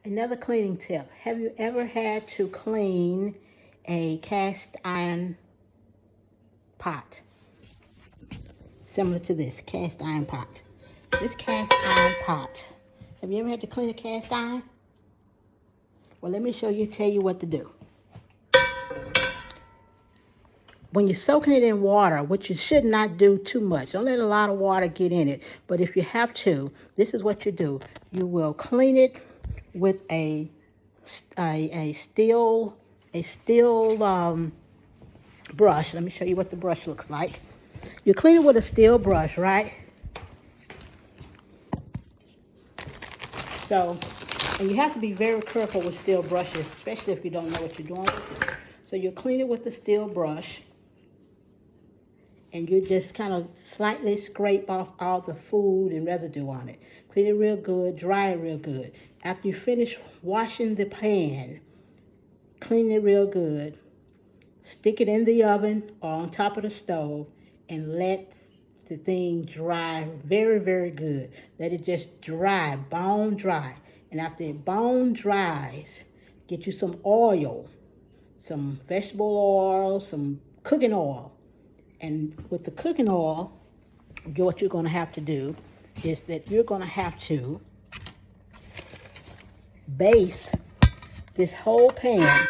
Another cleaning tip. Have you ever had to clean a cast iron pot? Similar to this cast iron pot. This cast iron pot. Have you ever had to clean a cast iron? Well, let me tell you what to do. When you're soaking it in water, which you should not do too much, don't let a lot of water get in it. But if you have to, this is what you do. You will clean it with a steel brush. Let me show you what the brush looks like. You clean it with a steel brush, right? So, and you have to be very careful with steel brushes, especially if you don't know what you're doing with it. So you clean it with the steel brush, and you just kind of slightly scrape off all the food and residue on it. Clean it real good, dry it real good. After you finish washing the pan, clean it real good, stick it in the oven or on top of the stove, and let the thing dry very, very good. Let it just dry, bone dry. And after it bone dries, get you some oil, some vegetable oil, some cooking oil. And with the cooking oil, what you're going to have to do is that you're going to have to base this whole pan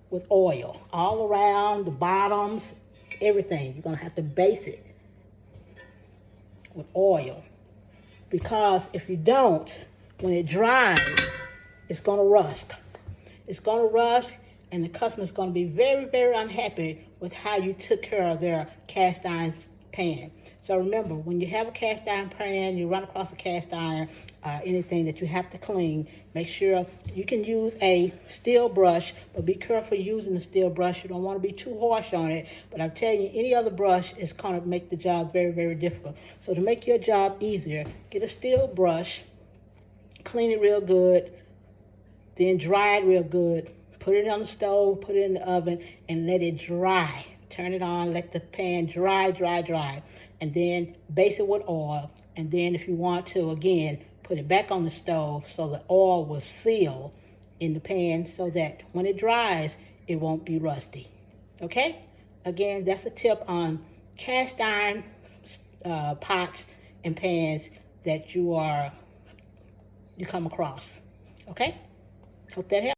with oil all around the bottoms, everything. You're going to have to base it with oil, because if you don't, when it dries, it's going to rust. It's going to rust, and the customer's going to be very, very unhappy with how you took care of their cast iron pan. So remember, when you have a cast iron pan, you run across a cast iron, anything that you have to clean, make sure you can use a steel brush, but be careful using the steel brush. You don't want to be too harsh on it, but I'm telling you, any other brush is going to make the job very, very difficult. So to make your job easier, get a steel brush, clean it real good, then dry it real good. Put it on the stove, put it in the oven, and let it dry. Turn it on, let the pan dry. And then base it with oil. And then if you want to, again, put it back on the stove so the oil will seal in the pan so that when it dries, it won't be rusty. Okay? Again, that's a tip on cast iron pots and pans that you come across. Okay? Hope that helps.